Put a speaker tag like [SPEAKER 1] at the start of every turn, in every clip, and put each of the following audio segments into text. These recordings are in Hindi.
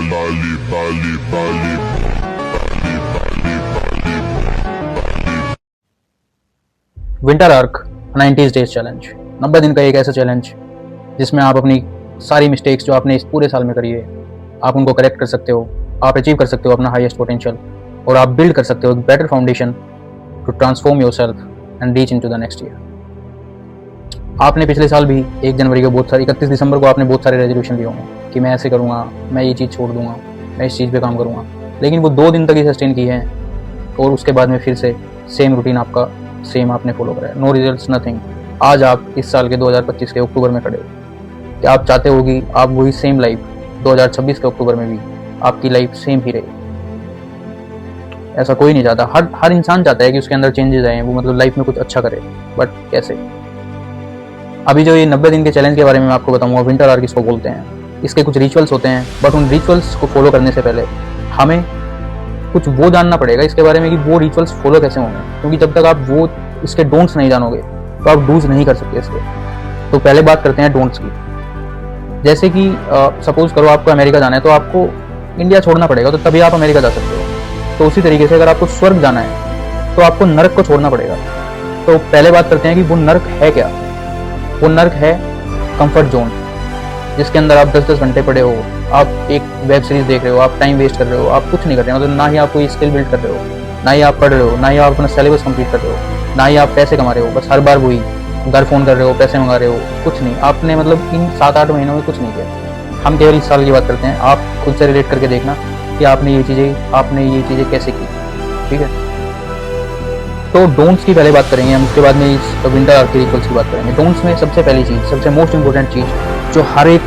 [SPEAKER 1] Bali, Bali, Bali, Bali, Bali, Bali, Bali.
[SPEAKER 2] Winter arc 90 days challenge, 90 दिन का एक ऐसा चैलेंज जिसमें आप अपनी सारी मिस्टेक्स जो आपने इस पूरे साल में करी है आप उनको करेक्ट कर सकते हो, आप अचीव कर सकते हो अपना हाईएस्ट पोटेंशियल और आप बिल्ड कर सकते हो एक better foundation to transform yourself and reach into the next year. आपने पिछले साल भी 1 जनवरी को बहुत सारे 31 दिसंबर को आपने बहुत सारे रेजोल्यूशन लिए होंगे कि मैं ऐसे करूँगा, मैं ये चीज़ छोड़ दूंगा, मैं इस चीज़ पे काम करूँगा, लेकिन वो 2 दिन तक ही सस्टेन की है और उसके बाद में फिर से सेम रूटीन आपका सेम आपने फॉलो करा है। No results, nothing. आज आप इस साल के 2025 के अक्टूबर में खड़े हो कि आप चाहते हो कि आप वही सेम लाइफ 2026 के अक्टूबर में भी आपकी लाइफ सेम ही रहे। ऐसा कोई नहीं चाहता, हर इंसान चाहता है कि उसके अंदर चेंजेस आए, वो मतलब लाइफ में कुछ अच्छा करे, बट कैसे? अभी जो ये 90 दिन के चैलेंज के बारे में मैं आपको बताऊंगा, विंटर आर्क इसको बोलते हैं। इसके कुछ रिचुअल्स होते हैं, बट उन रिचुअल्स को फॉलो करने से पहले हमें कुछ वो जानना पड़ेगा इसके बारे में कि वो रिचुअल्स फॉलो कैसे होंगे, क्योंकि जब तक आप वो इसके डोंट्स नहीं जानोगे तो आप डूज नहीं कर सकते इसके। तो पहले बात करते हैं डोंट्स की। जैसे कि सपोज करो आपको अमेरिका जाना है तो आपको इंडिया छोड़ना पड़ेगा, तो तभी आप अमेरिका जा सकते हो। तो उसी तरीके से अगर आपको स्वर्ग जाना है तो आपको नरक को छोड़ना पड़ेगा। तो पहले बात करते हैं कि वो नरक है क्या। वो नर्क है कंफर्ट जोन, जिसके अंदर आप 10-10 घंटे पड़े हो, आप एक वेब सीरीज देख रहे हो, आप टाइम वेस्ट कर रहे हो, आप कुछ नहीं कर रहे हो, मतलब ना ही आप कोई स्किल बिल्ड कर रहे हो, ना ही आप पढ़ रहे हो, ना ही आप अपना सिलेबस कंप्लीट कर रहे हो, ना ही आप पैसे कमा रहे हो, बस हर बार वही घर फोन कर रहे हो, पैसे मंगा रहे हो, कुछ नहीं। आपने मतलब इन 7-8 महीनों में कुछ नहीं किया। हम केवल इस साल की बात करते हैं, आप खुद से रिलेट करके देखना कि आपने ये चीज़ें कैसे की, ठीक है। तो डोंट्स की पहले बात करेंगे हम, उसके बाद में इस विंटर आर्क के रिचुअल्स की बात करेंगे। डोंट्स में सबसे पहली चीज़, सबसे मोस्ट इंपॉर्टेंट चीज़ जो हर एक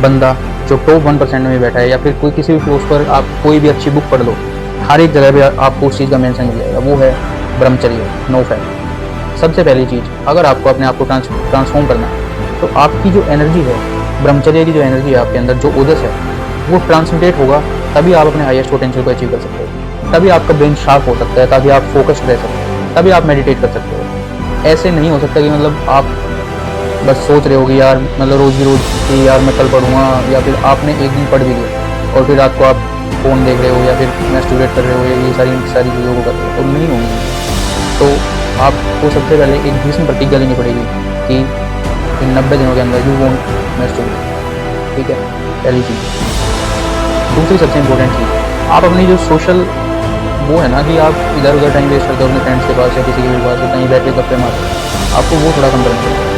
[SPEAKER 2] बंदा जो टॉप 1% में बैठा है या फिर कोई किसी भी पोस्ट पर आप कोई भी अच्छी बुक पढ़ लो, हर एक जगह पे आपको उस चीज़ का मेंशन मिल जाएगा, वो है ब्रह्मचर्य, नो फैप। सबसे पहली चीज़, अगर आपको अपने आप को ट्रांसफॉर्म करना है तो आपकी जो एनर्जी है, ब्रह्मचर्य की जो एनर्जी है आपके अंदर, जो ओजस है, वो ट्रांसमिटेट होगा, तभी आप अपने हाईएस्ट पोटेंशियल को अचीव कर सकते हो, तभी आपका ब्रेन शार्प हो सकता है, तभी आप फोकस्ड रह सकते हो, तभी आप मेडिटेट कर सकते हो। ऐसे नहीं हो सकता कि मतलब आप बस सोच रहे हो कि यार मतलब रोज़ की रोज़ कि यार मैं कल पढ़ूंगा, या फिर आपने एक दिन पढ़ भी लिया और फिर रात को आप फ़ोन देख रहे हो या फिर मैस्टरबेट कर रहे हो, या ये सारी चीज़ों को कर रहे हो, तो नहीं होंगी। तो आपको सबसे पहले एक भीष्म प्रतिज्ञा लेनी पड़ेगी कि इन 90 दिनों के अंदर यू वोंट मैस्टरबेट, ठीक है, पहली चीज़। दूसरी सबसे इम्पोर्टेंट चीज़, आप अपनी जो सोशल वो है ना कि आप इधर उधर टाइम वेस्ट करते हो अपने फ्रेंड्स के पास या किसी के भी पास, कहीं बैठे गप्पे मारते हो, आपको वो थोड़ा कम करना पड़ेगा।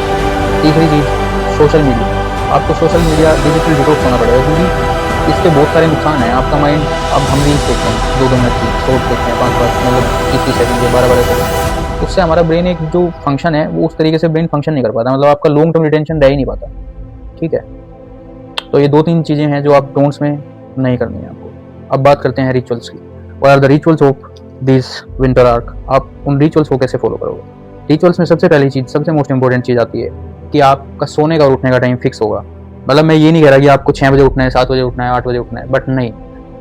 [SPEAKER 2] तीसरी चीज़, सोशल मीडिया। आपको सोशल मीडिया डिजिटल डिटॉक्स होना पड़ेगा, क्योंकि इसके बहुत सारे नुकसान हैं। आपका माइंड, अब हम रील्स देखते हैं 2-2 मिनट की, शॉर्ट देखते हैं 5-5 मतलब 30 सेकंड के, 12-12 सेकंड, उससे हमारा ब्रेन एक जो फंक्शन है वो उस तरीके से ब्रेन फंक्शन नहीं कर पाता, मतलब आपका लॉन्ग टर्म रिटेंशन रह ही नहीं पाता, ठीक है। तो ये 2-3 चीज़ें हैं जो आप डोंट्स में नहीं करनी है आपको। अब बात करते हैं रिचुअल्स की। What are the rituals of this winter arc. आप उन रिचुअल्स को कैसे फॉलो करोगे? रिचुअल्स में सबसे पहली चीज़, सबसे मोस्ट इंपॉर्टेंट चीज़ आती है कि आपका सोने का और उठने का टाइम फिक्स होगा। मतलब मैं ये नहीं कह रहा कि आपको 6 बजे उठना है, 7 बजे उठना है, 8 बजे उठना है, बट नहीं,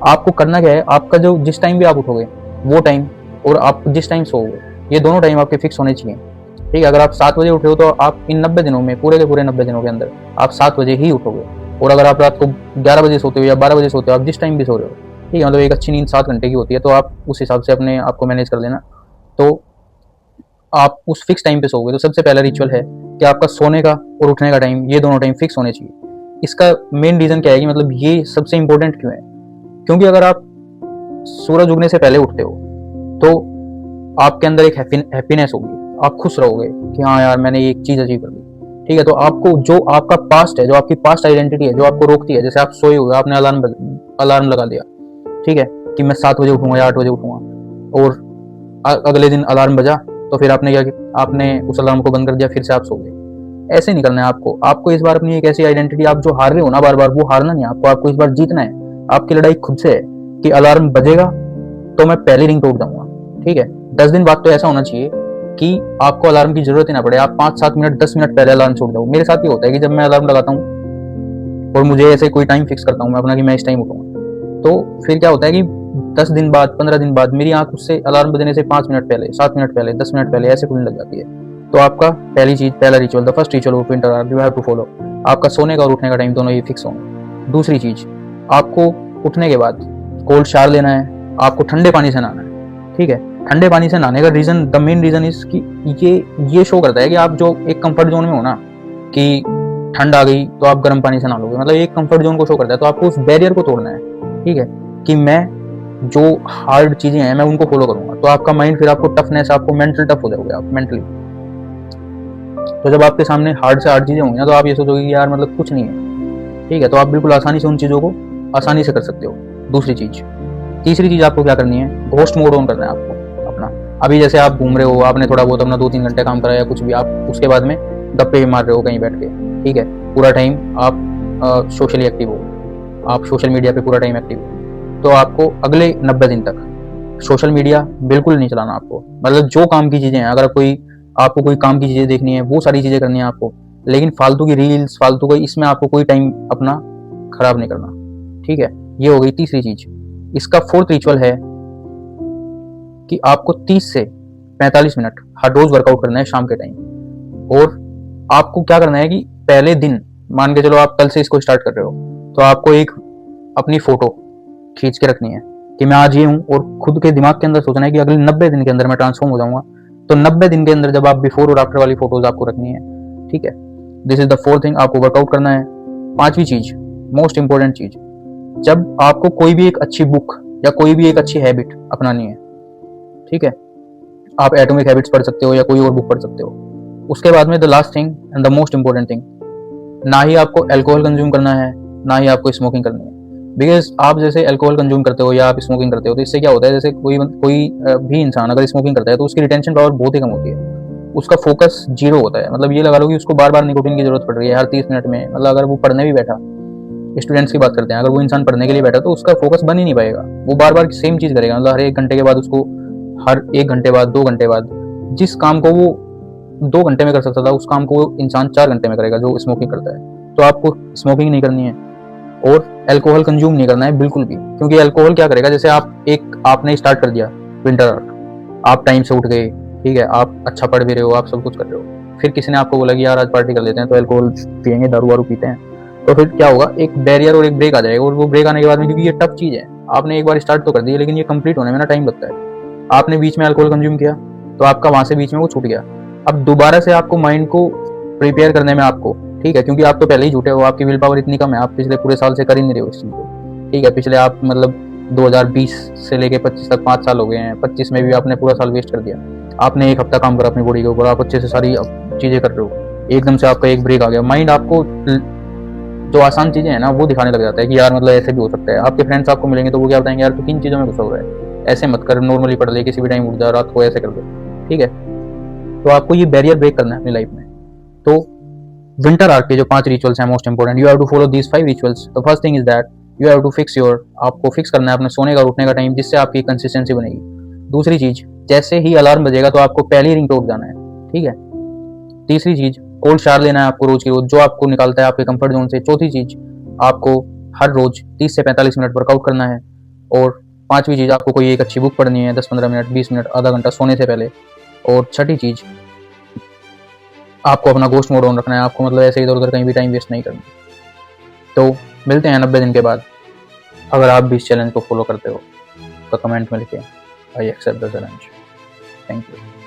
[SPEAKER 2] आपको करना क्या है, आपका जो जिस टाइम भी आप उठोगे वो टाइम और आप जिस टाइम सोओगे, ये दोनों टाइम आपके फिक्स होने चाहिए, ठीक है। अगर आप 7 बजे उठे हो तो आप इन 90 दिनों में, पूरे के पूरे 90 दिनों के अंदर आप 7 बजे ही उठोगे। और अगर आप रात को 11 बजे सोते हो या 12 बजे सोते हो, आप जिस टाइम भी सो रहे हो, ठीक है, मतलब एक अच्छी नींद 7 घंटे की होती है, तो आप उस हिसाब से अपने आप को मैनेज कर लेना, तो आप उस फिक्स टाइम पे सोओगे। तो सबसे पहला रिचुअल है कि आपका सोने का और उठने का टाइम, ये दोनों टाइम फिक्स होने चाहिए। इसका मेन रीज़न क्या है कि मतलब ये सबसे इंपॉर्टेंट क्यों है, क्योंकि अगर आप सूरज उगने से पहले उठते हो तो आपके अंदर एक हैप्पीनेस होगी, आप खुश रहोगे कि हाँ यार मैंने एक चीज़ अचीव कर ली, ठीक है। तो आपको जो आपका पास्ट है, जो आपकी पास्ट आइडेंटिटी है, जो आपको रोकती है, जैसे आप सोए हुए, आपने अलार्म लगा दिया, ठीक है, कि मैं 7 बजे उठूंगा या 8 बजे उठूंगा, और अगले दिन अलार्म बजा तो फिर आपने क्या, आपने उस अलार्म को बंद कर दिया, फिर से आप सो गए। ऐसे नहीं करना है आपको इस बार अपनी एक ऐसी आइडेंटिटी, आप जो हार रहे हो ना बार बार, वो हारना नहीं है आपको इस बार जीतना है। आपकी लड़ाई खुद से है कि अलार्म बजेगा तो मैं पहली रिंग तोड़ जाऊंगा, ठीक है। 10 दिन बाद तो ऐसा होना चाहिए कि आपको अलार्म की जरूरत ही ना पड़े, आप 5-7 मिनट 10 मिनट पहले अलार्म छोड़ जाओ। मेरे साथ ये होता है कि जब मैं अलार्म लगाता हूँ और मुझे ऐसे कोई टाइम फिक्स करता हूँ मैं अपना कि मैं इस टाइम उठूंगा, तो फिर क्या होता है कि 10 दिन बाद, 15 दिन बाद मेरी आंख उससे अलार्म बजने से 5 मिनट पहले, 7 मिनट पहले, 10 मिनट पहले ऐसे खुलने लग जाती है। तो आपका पहली चीज, पहला ritual, the first ritual of winter arc you have to follow, आपका सोने का और उठने का टाइम दोनों ये फिक्स होंगे। दूसरी चीज, आपको उठने के बाद कोल्ड शावर लेना है, आपको ठंडे पानी से नहाना है, ठीक है। ठंडे पानी से नहाने का reason, the main reason is कि ये शो करता है कि आप जो एक कंफर्ट जोन में हो ना, कि ठंड आ गई तो आप गर्म पानी से नहा लोगे, मतलब एक कंफर्ट जोन को शो करता है। तो आपको उस बैरियर को तोड़ना है, ठीक है, कि मैं जो हार्ड चीजें हैं मैं उनको फॉलो करूंगा। तो आपका माइंड फिर आपको टफनेस, आपको मेंटल टफ हो जाओगे आप मेंटली। तो जब आपके सामने हार्ड से हार्ड चीजें होंगी ना, तो आप ये सोचोगे कि यार मतलब कुछ नहीं है, ठीक है। तो आप बिल्कुल आसानी से उन चीजों को आसानी से कर सकते हो। दूसरी चीज, तीसरी चीज आपको क्या करनी है, घोस्ट मोड ऑन करना है आपको अपना। अभी जैसे आप घूम रहे हो, आपने थोड़ा बहुत अपना 2-3 घंटे काम करा या कुछ भी, आप उसके बाद में गप्पे भी मार रहे हो कहीं बैठ के, ठीक है। पूरा टाइम आप सोशली एक्टिव हो, आप सोशल मीडिया पे पूरा टाइम एक्टिव हो। तो आपको अगले 90 दिन तक सोशल मीडिया बिल्कुल नहीं चलाना आपको। मतलब जो काम की चीजें हैं, अगर आपको कोई काम की चीजें देखनी है, वो सारी चीजें करनी है आपको, लेकिन फालतू की रील्स, फालतू का इसमें आपको कोई टाइम अपना खराब नहीं करना, ठीक है। ये हो गई तीसरी चीज। इसका फोर्थ रिचुअल है कि आपको 30 से 45 मिनट हर रोज वर्कआउट करना है शाम के टाइम। और आपको क्या करना है कि पहले दिन, मान के चलो आप कल से इसको स्टार्ट कर रहे हो, तो आपको एक अपनी फोटो खींच के रखनी है कि मैं आज ये हूं, और खुद के दिमाग के अंदर सोचना है कि अगले 90 दिन के अंदर मैं ट्रांसफॉर्म हो जाऊंगा। तो 90 दिन के अंदर जब आप बिफोर और आफ्टर वाली फोटोज आपको रखनी है, ठीक है। This is the fourth thing, आपको वर्कआउट करना है। पांचवी चीज, मोस्ट इंपॉर्टेंट चीज, जब आपको कोई भी एक अच्छी बुक या कोई भी एक अच्छी हैबिट अपनानी है, ठीक है, आप एटॉमिक हैबिट्स पढ़ सकते हो या कोई और बुक पढ़ सकते हो। उसके बाद में the last thing and the most important thing, ना ही आपको अल्कोहल कंज्यूम करना है, ना ही आपको स्मोकिंग करनी है। बिकॉज आप जैसे अल्कोहल कंज्यूम करते हो या आप स्मोकिंग करते हो, तो इससे क्या होता है, जैसे कोई भी इंसान अगर स्मोकिंग करता है तो उसकी रिटेंशन पावर बहुत ही कम होती है, उसका फोकस जीरो होता है। मतलब ये लगा लो कि उसको बार बार निकोटीन की जरूरत पड़ रही है हर 30 मिनट में। मतलब अगर वो पढ़ने भी बैठा, स्टूडेंट्स की बात करते हैं, अगर वो इंसान पढ़ने के लिए बैठा तो उसका फोकस बन ही नहीं पाएगा, वो बार बार सेम चीज करेगा। मतलब हर 1 घंटे के बाद उसको, हर 1 घंटे बाद, 2 घंटे बाद, जिस काम को वो 2 घंटे में कर सकता था, उस काम को वो इंसान 4 घंटे में करेगा जो स्मोकिंग करता है। तो आपको स्मोकिंग नहीं करनी है और अल्कोहल कंज्यूम नहीं करना है बिल्कुल भी, क्योंकि अल्कोहल क्या करेगा, जैसे आपने स्टार्ट कर दिया विंटर आर्क, आप टाइम से उठ गए, ठीक है, आप अच्छा पढ़ भी रहे हो, आप सब कुछ कर रहे हो, फिर किसी ने आपको बोला कि यार आज पार्टी कर लेते हैं, तो अल्कोहल पियेंगे, दारू वारू पीते हैं, तो फिर क्या होगा, एक बैरियर और एक ब्रेक आ जाएगा। और वो ब्रेक आने के बाद में, क्योंकि ये टफ चीज है, आपने एक बार स्टार्ट तो कर दी, लेकिन ये कंप्लीट होने में ना टाइम लगता है। आपने बीच में अल्कोहल कंज्यूम किया तो आपका वहां से बीच में वो छूट गया। अब दोबारा से आपको माइंड को प्रिपेयर करने में आपको, ठीक है, क्योंकि आप तो पहले ही झूठे हो, आपकी विल पावर इतनी कम है, आप पिछले पूरे साल से कर ही नहीं रहे हो इस चीज को, ठीक है। पिछले आप मतलब 2020 से लेके 25 तक 5 साल हो गए हैं, 25 में भी आपने पूरा साल वेस्ट कर दिया। आपने 1 हफ्ता काम करा अपनी बॉडी के ऊपर, आप अच्छे से सारी चीजें कर रहे हो, एकदम से आपका एक ब्रेक आ गया, माइंड आपको जो आसान चीजें हैं ना वो दिखाने लग जाता है कि यार मतलब ऐसे भी हो सकता है। आपके फ्रेंड्स आपको मिलेंगे तो वो क्या बताएंगे, यार तू किन चीजों में घुसा हुआ है, ऐसे मत कर, नॉर्मली पढ़ ले, किसी भी टाइम उठ जा, रात को ऐसे कर दे, ठीक है। तो आपको ये बैरियर ब्रेक करना है अपनी लाइफ में। तो विंटर आर्क के जो 5 रिचुअल्स हैं most important, you have to follow these 5 rituals. The first thing is that you have to fix your, आपको फिक्स करना है अपने सोने का उठने का टाइम, जिससे आपकी कंसिस्टेंसी बनेगी। दूसरी चीज, जैसे ही अलार्म बजेगा तो आपको पहली रिंग पे उठ जाना है, ठीक है। तीसरी चीज, कोल्ड शावर लेना है आपको रोज की रोज, जो आपको निकालता है आपके कंफर्ट जोन से। चौथी चीज, आपको हर रोज 30 से 45 मिनट वर्कआउट करना है। और पांचवी चीज, आपको कोई एक अच्छी बुक पढ़नी है 10-15 मिनट, 20 मिनट, आधा घंटा सोने से पहले। और छठी चीज, आपको अपना घोस्ट मोड ऑन रखना है, आपको मतलब ऐसे इधर उधर कहीं भी टाइम वेस्ट नहीं करना। तो मिलते हैं 90 दिन के बाद। अगर आप भी इस चैलेंज को फॉलो करते हो तो कमेंट में लिखें, I accept the challenge. Thank you.